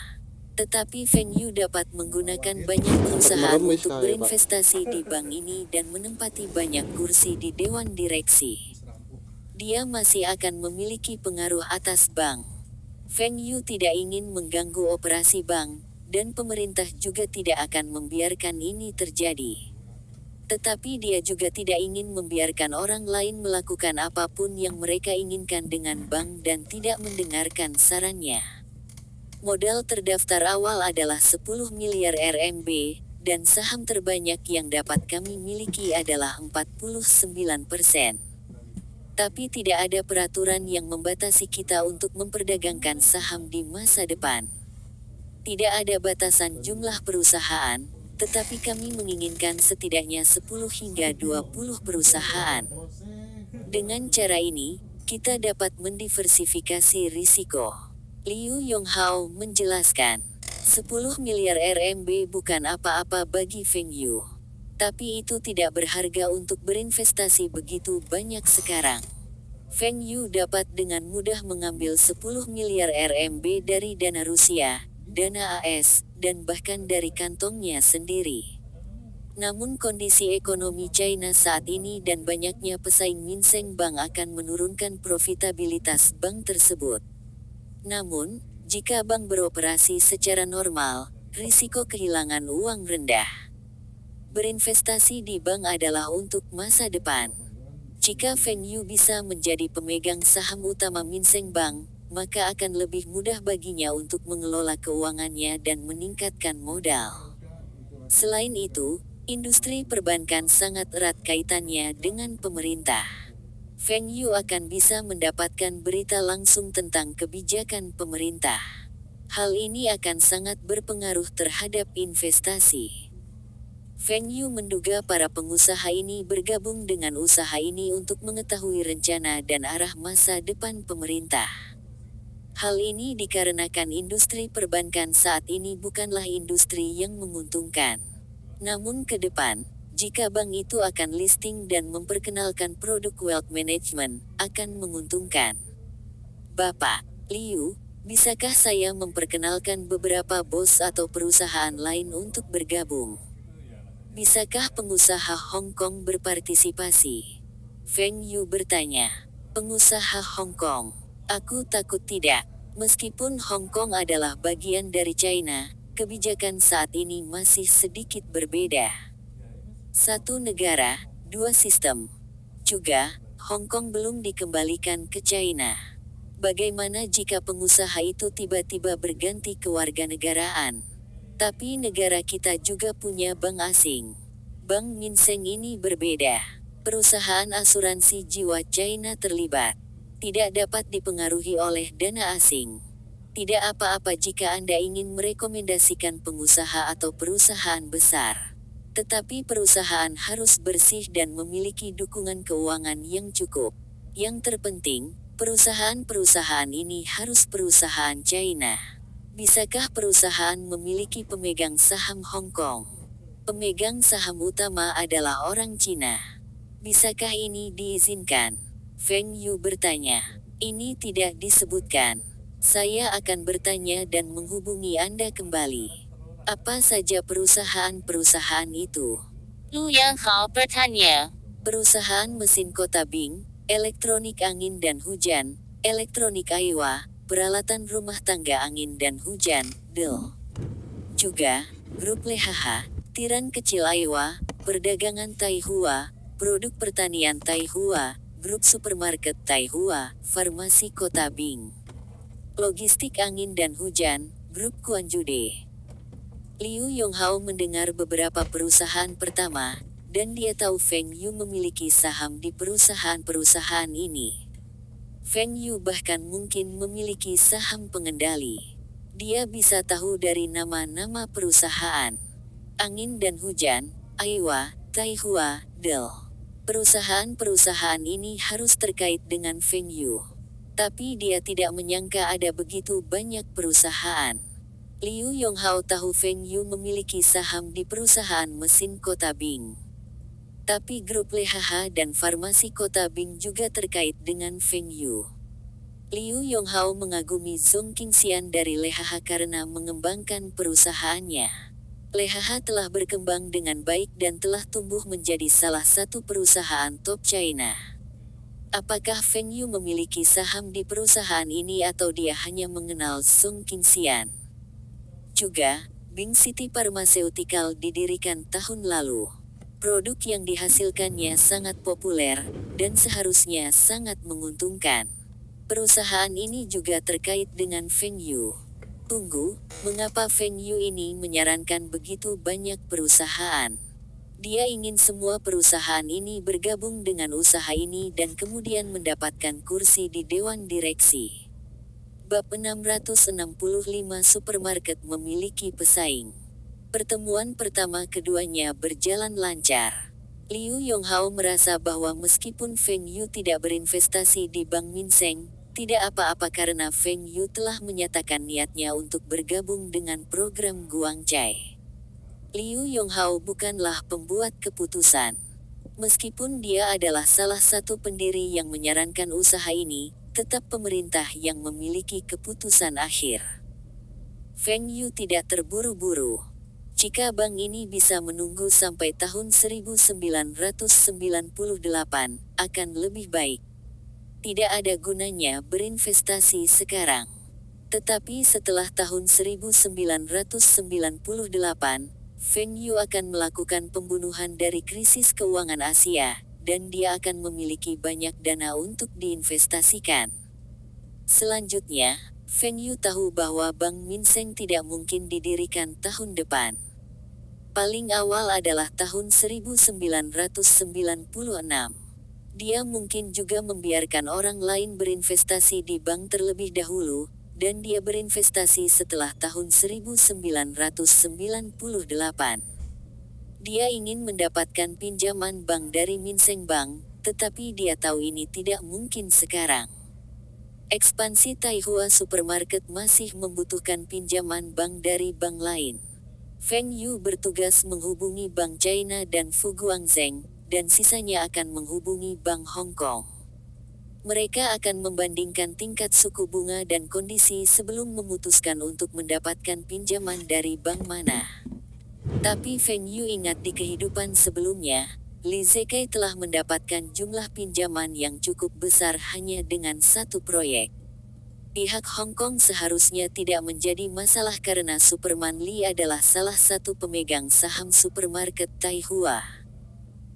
Speaker 1: Tetapi Feng Yu dapat menggunakan banyak perusahaan untuk berinvestasi di bank ini dan menempati banyak kursi di dewan direksi. Dia masih akan memiliki pengaruh atas bank. Feng Yu tidak ingin mengganggu operasi bank, dan pemerintah juga tidak akan membiarkan ini terjadi. Tetapi dia juga tidak ingin membiarkan orang lain melakukan apapun yang mereka inginkan dengan bank dan tidak mendengarkan sarannya. Modal terdaftar awal adalah 10 miliar RMB, dan saham terbanyak yang dapat kami miliki adalah 49%. Tapi tidak ada peraturan yang membatasi kita untuk memperdagangkan saham di masa depan. Tidak ada batasan jumlah perusahaan, tetapi kami menginginkan setidaknya 10 hingga 20 perusahaan. Dengan cara ini, kita dapat mendiversifikasi risiko. Liu Yonghao menjelaskan, 10 miliar RMB bukan apa-apa bagi Feng Yu. Tapi itu tidak berharga untuk berinvestasi begitu banyak sekarang. Feng Yu dapat dengan mudah mengambil 10 miliar RMB dari dana Rusia, dana AS, dan bahkan dari kantongnya sendiri. Namun kondisi ekonomi China saat ini dan banyaknya pesaing Minseng Bank akan menurunkan profitabilitas bank tersebut. Namun, jika bank beroperasi secara normal, risiko kehilangan uang rendah. Berinvestasi di bank adalah untuk masa depan. Jika Feng Yu bisa menjadi pemegang saham utama Minseng Bank, maka akan lebih mudah baginya untuk mengelola keuangannya dan meningkatkan modal. Selain itu, industri perbankan sangat erat kaitannya dengan pemerintah. Feng Yu akan bisa mendapatkan berita langsung tentang kebijakan pemerintah. Hal ini akan sangat berpengaruh terhadap investasi. Feng Yu menduga para pengusaha ini bergabung dengan usaha ini untuk mengetahui rencana dan arah masa depan pemerintah. Hal ini dikarenakan industri perbankan saat ini bukanlah industri yang menguntungkan. Namun ke depan, jika bank itu akan listing dan memperkenalkan produk wealth management, akan menguntungkan. Bapak Liu, bisakah saya memperkenalkan beberapa bos atau perusahaan lain untuk bergabung? Bisakah pengusaha Hong Kong berpartisipasi? Feng Yu bertanya. Pengusaha Hong Kong. Aku takut tidak. Meskipun Hong Kong adalah bagian dari China, kebijakan saat ini masih sedikit berbeda. Satu negara, dua sistem. Juga, Hong Kong belum dikembalikan ke China. Bagaimana jika pengusaha itu tiba-tiba berganti kewarganegaraan? Tapi negara kita juga punya bank asing. Bank Minseng ini berbeda. Perusahaan asuransi jiwa China terlibat. Tidak dapat dipengaruhi oleh dana asing. Tidak apa-apa jika Anda ingin merekomendasikan pengusaha atau perusahaan besar. Tetapi perusahaan harus bersih dan memiliki dukungan keuangan yang cukup. Yang terpenting, perusahaan-perusahaan ini harus perusahaan China. Bisakah perusahaan memiliki pemegang saham Hong Kong? Pemegang saham utama adalah orang Cina. Bisakah ini diizinkan? Feng Yu bertanya. Ini tidak disebutkan. Saya akan bertanya dan menghubungi Anda kembali. Apa saja perusahaan-perusahaan itu?
Speaker 2: Lu Yang Hao bertanya.
Speaker 1: Perusahaan mesin kota Bing, elektronik angin dan hujan, elektronik Aiwa, peralatan rumah tangga angin dan hujan, Dell. Juga, grup LHH, tiran kecil Aiwa, perdagangan Taihua, produk pertanian Taihua, grup supermarket Taihua, farmasi kota Bing. Logistik angin dan hujan, grup Kuanjude. Liu Yonghao mendengar beberapa perusahaan pertama, dan dia tahu Feng Yu memiliki saham di perusahaan-perusahaan ini. Feng Yu bahkan mungkin memiliki saham pengendali. Dia bisa tahu dari nama-nama perusahaan. Angin dan hujan, Aiwa, Taihua, Dell. Perusahaan-perusahaan ini harus terkait dengan Feng Yu. Tapi dia tidak menyangka ada begitu banyak perusahaan. Liu Yonghao tahu Feng Yu memiliki saham di perusahaan mesin kota Bing. Tapi grup LHH dan farmasi kota Bing juga terkait dengan Feng Yu. Liu Yonghao mengagumi Zhong Qingxian dari LHH karena mengembangkan perusahaannya. LHH telah berkembang dengan baik dan telah tumbuh menjadi salah satu perusahaan top China. Apakah Feng Yu memiliki saham di perusahaan ini atau dia hanya mengenal Zhong Qingxian? Juga, Bing City Pharmaceutical didirikan tahun lalu. Produk yang dihasilkannya sangat populer, dan seharusnya sangat menguntungkan. Perusahaan ini juga terkait dengan Feng Yu. Tunggu, mengapa Feng Yu ini menyarankan begitu banyak perusahaan? Dia ingin semua perusahaan ini bergabung dengan usaha ini dan kemudian mendapatkan kursi di Dewan Direksi. Bab 665 Supermarket memiliki pesaing. Pertemuan pertama keduanya berjalan lancar. Liu Yonghao merasa bahwa meskipun Feng Yu tidak berinvestasi di Bank Minseng, tidak apa-apa karena Feng Yu telah menyatakan niatnya untuk bergabung dengan program Guangcai. Liu Yonghao bukanlah pembuat keputusan. Meskipun dia adalah salah satu pendiri yang menyarankan usaha ini, tetap pemerintah yang memiliki keputusan akhir. Feng Yu tidak terburu-buru. Jika bank ini bisa menunggu sampai tahun 1998, akan lebih baik. Tidak ada gunanya berinvestasi sekarang. Tetapi setelah tahun 1998, Feng Yu akan melakukan pembunuhan dari krisis keuangan Asia, dan dia akan memiliki banyak dana untuk diinvestasikan. Selanjutnya, Feng Yu tahu bahwa Bank Minseng tidak mungkin didirikan tahun depan. Paling awal adalah tahun 1996. Dia mungkin juga membiarkan orang lain berinvestasi di bank terlebih dahulu, dan dia berinvestasi setelah tahun 1998. Dia ingin mendapatkan pinjaman bank dari Minseng Bank, tetapi dia tahu ini tidak mungkin sekarang. Ekspansi Taihua Supermarket masih membutuhkan pinjaman bank dari bank lain. Feng Yu bertugas menghubungi Bank China dan Fu Guangzheng, dan sisanya akan menghubungi Bank Hong Kong. Mereka akan membandingkan tingkat suku bunga dan kondisi sebelum memutuskan untuk mendapatkan pinjaman dari bank mana. Tapi Feng Yu ingat di kehidupan sebelumnya, Li Zekai telah mendapatkan jumlah pinjaman yang cukup besar hanya dengan satu proyek. Pihak Hong Kong seharusnya tidak menjadi masalah karena Superman Li adalah salah satu pemegang saham supermarket Taihua.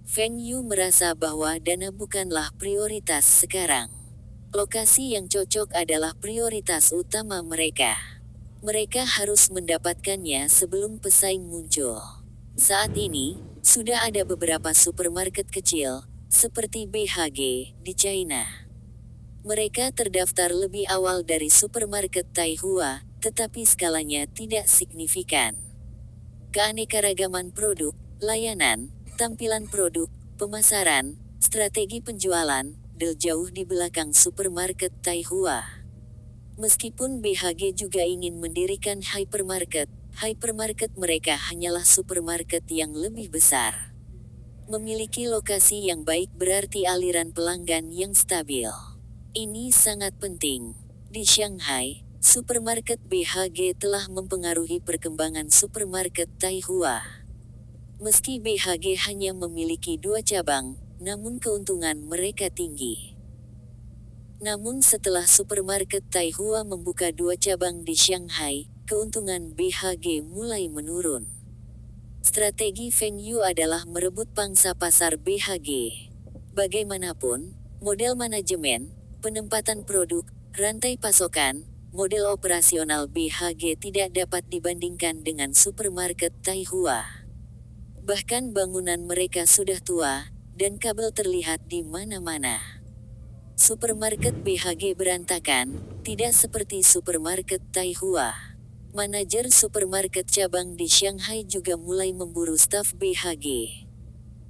Speaker 1: Feng Yu merasa bahwa dana bukanlah prioritas sekarang. Lokasi yang cocok adalah prioritas utama mereka. Mereka harus mendapatkannya sebelum pesaing muncul. Saat ini, sudah ada beberapa supermarket kecil, seperti BHG, di China. Mereka terdaftar lebih awal dari supermarket Taihua, tetapi skalanya tidak signifikan. Keanekaragaman produk, layanan, tampilan produk, pemasaran, strategi penjualan, jauh di belakang supermarket Taihua. Meskipun BHG juga ingin mendirikan hypermarket mereka hanyalah supermarket yang lebih besar. Memiliki lokasi yang baik berarti aliran pelanggan yang stabil. Ini sangat penting. Di Shanghai, supermarket BHG telah mempengaruhi perkembangan supermarket Taihua. Meski BHG hanya memiliki 2 cabang, namun keuntungan mereka tinggi. Namun setelah supermarket Taihua membuka 2 cabang di Shanghai, keuntungan BHG mulai menurun. Strategi Feng Yu adalah merebut pangsa pasar BHG. Bagaimanapun, model manajemen, penempatan produk, rantai pasokan, model operasional BHG tidak dapat dibandingkan dengan supermarket Taihua. Bahkan bangunan mereka sudah tua, dan kabel terlihat di mana-mana. Supermarket BHG berantakan, tidak seperti supermarket Taihua. Manajer supermarket cabang di Shanghai juga mulai memburu staf BHG.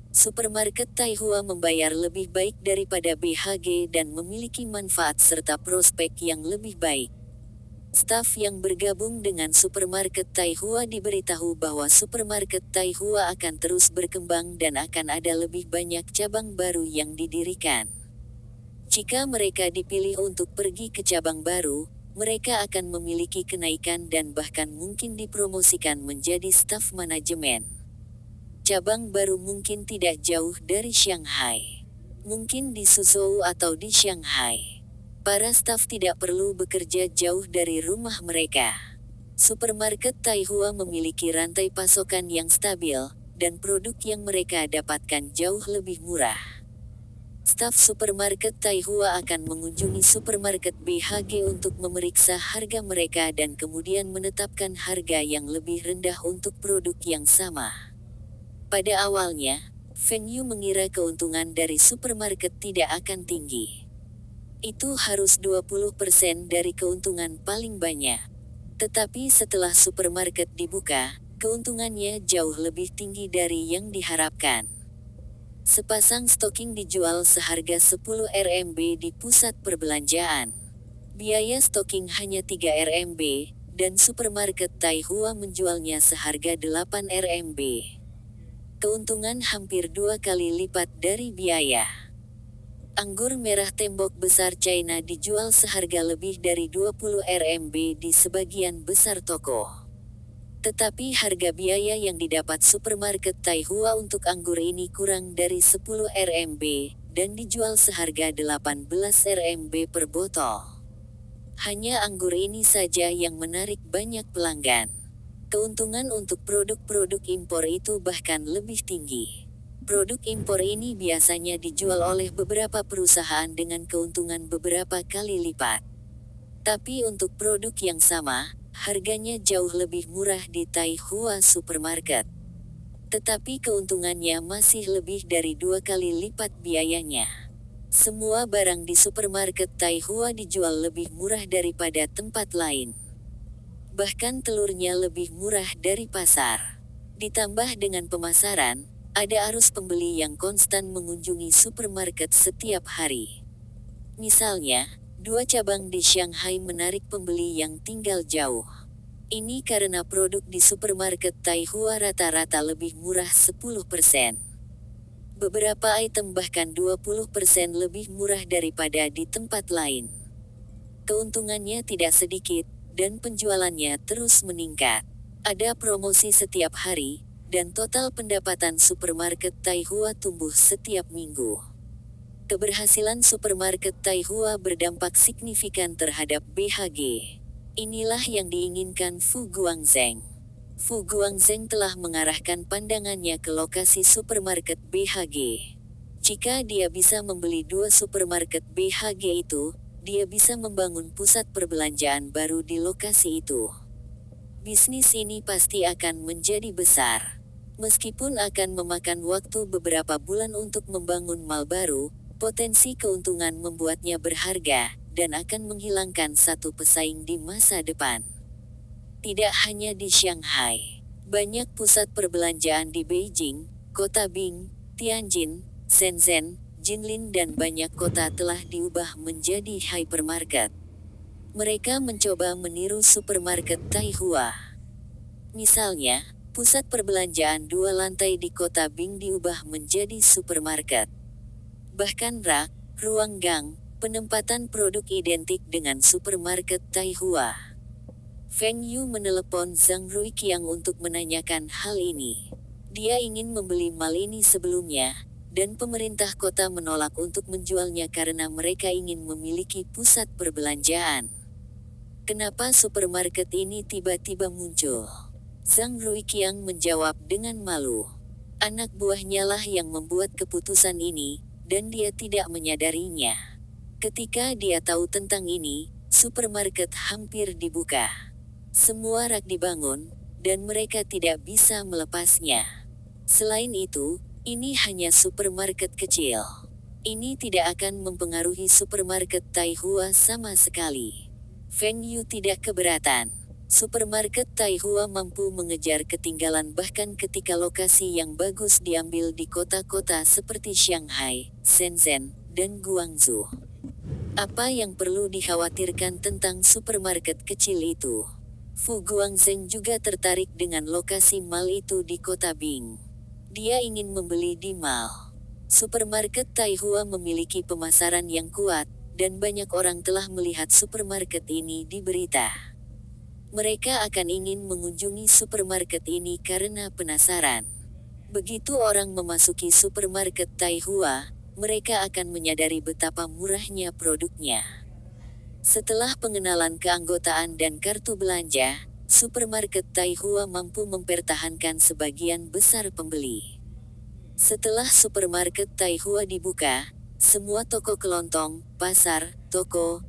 Speaker 1: Supermarket Taihua membayar lebih baik daripada BHG dan memiliki manfaat serta prospek yang lebih baik. Staf yang bergabung dengan supermarket Taihua diberitahu bahwa supermarket Taihua akan terus berkembang dan akan ada lebih banyak cabang baru yang didirikan. Jika mereka dipilih untuk pergi ke cabang baru, mereka akan memiliki kenaikan dan bahkan mungkin dipromosikan menjadi staf manajemen. Cabang baru mungkin tidak jauh dari Shanghai. Mungkin di Suzhou atau di Shanghai. Para staf tidak perlu bekerja jauh dari rumah mereka. Supermarket Taihua memiliki rantai pasokan yang stabil, dan produk yang mereka dapatkan jauh lebih murah. Staf supermarket Taihua akan mengunjungi supermarket BHG untuk memeriksa harga mereka dan kemudian menetapkan harga yang lebih rendah untuk produk yang sama. Pada awalnya, Feng Yu mengira keuntungan dari supermarket tidak akan tinggi. Itu harus 20% dari keuntungan paling banyak. Tetapi setelah supermarket dibuka, keuntungannya jauh lebih tinggi dari yang diharapkan. Sepasang stocking dijual seharga 10 RMB di pusat perbelanjaan. Biaya stocking hanya 3 RMB, dan supermarket Taihua menjualnya seharga 8 RMB. Keuntungan hampir 2 kali lipat dari biaya. Anggur merah tembok besar China dijual seharga lebih dari 20 RMB di sebagian besar toko. Tetapi harga biaya yang didapat supermarket Taihua untuk anggur ini kurang dari 10 RMB, dan dijual seharga 18 RMB per botol. Hanya anggur ini saja yang menarik banyak pelanggan. Keuntungan untuk produk-produk impor itu bahkan lebih tinggi. Produk impor ini biasanya dijual oleh beberapa perusahaan dengan keuntungan beberapa kali lipat. Tapi untuk produk yang sama, harganya jauh lebih murah di Taihua Supermarket. Tetapi keuntungannya masih lebih dari 2 kali lipat biayanya. Semua barang di supermarket Taihua dijual lebih murah daripada tempat lain. Bahkan telurnya lebih murah dari pasar. Ditambah dengan pemasaran, ada arus pembeli yang konstan mengunjungi supermarket setiap hari. Misalnya, 2 cabang di Shanghai menarik pembeli yang tinggal jauh. Ini karena produk di supermarket Taihua rata-rata lebih murah 10%. Beberapa item bahkan 20% lebih murah daripada di tempat lain. Keuntungannya tidak sedikit, dan penjualannya terus meningkat. Ada promosi setiap hari, dan total pendapatan supermarket Taihua tumbuh setiap minggu. Keberhasilan supermarket Taihua berdampak signifikan terhadap BHG. Inilah yang diinginkan Fu Guangzheng. Fu Guangzheng telah mengarahkan pandangannya ke lokasi supermarket BHG. Jika dia bisa membeli 2 supermarket BHG itu, dia bisa membangun pusat perbelanjaan baru di lokasi itu. bisnis ini pasti akan menjadi besar. Meskipun akan memakan waktu beberapa bulan untuk membangun mall baru, potensi keuntungan membuatnya berharga, dan akan menghilangkan satu pesaing di masa depan. Tidak hanya di Shanghai, banyak pusat perbelanjaan di Beijing, Kota Bing, Tianjin, Shenzhen, Jinlin dan banyak kota telah diubah menjadi hypermarket. Mereka mencoba meniru supermarket Taihua. Misalnya, pusat perbelanjaan 2 lantai di Kota Bing diubah menjadi supermarket. Bahkan rak, ruang gang, penempatan produk identik dengan supermarket Taihua. Feng Yu menelepon Zhang Ruiqiang untuk menanyakan hal ini. Dia ingin membeli mall ini sebelumnya, dan pemerintah kota menolak untuk menjualnya karena mereka ingin memiliki pusat perbelanjaan. Kenapa supermarket ini tiba-tiba muncul? Zhang Ruiqiang menjawab dengan malu. Anak buahnya lah yang membuat keputusan ini, dan dia tidak menyadarinya. Ketika dia tahu tentang ini, supermarket hampir dibuka. Semua rak dibangun, dan mereka tidak bisa melepasnya. Selain itu, ini hanya supermarket kecil. Ini tidak akan mempengaruhi supermarket Taihua sama sekali. Feng Yu tidak keberatan. Supermarket Taihua mampu mengejar ketinggalan bahkan ketika lokasi yang bagus diambil di kota-kota seperti Shanghai, Shenzhen, dan Guangzhou. Apa yang perlu dikhawatirkan tentang supermarket kecil itu? Fu Guangzheng juga tertarik dengan lokasi mall itu di Kota Bing. Dia ingin membeli di mall. Supermarket Taihua memiliki pemasaran yang kuat, dan banyak orang telah melihat supermarket ini di berita. Mereka akan ingin mengunjungi supermarket ini karena penasaran. Begitu orang memasuki supermarket Taihua, mereka akan menyadari betapa murahnya produknya. Setelah pengenalan keanggotaan dan kartu belanja, supermarket Taihua mampu mempertahankan sebagian besar pembeli. Setelah supermarket Taihua dibuka, semua toko kelontong, pasar, toko,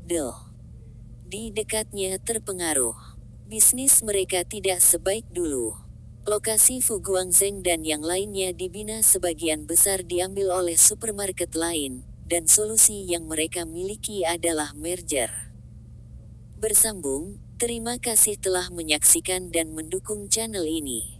Speaker 1: di dekatnya terpengaruh. Bisnis mereka tidak sebaik dulu. Lokasi Fu Guangzheng dan yang lainnya dibina sebagian besar diambil oleh supermarket lain, dan solusi yang mereka miliki adalah merger. Bersambung, terima kasih telah menyaksikan dan mendukung channel ini.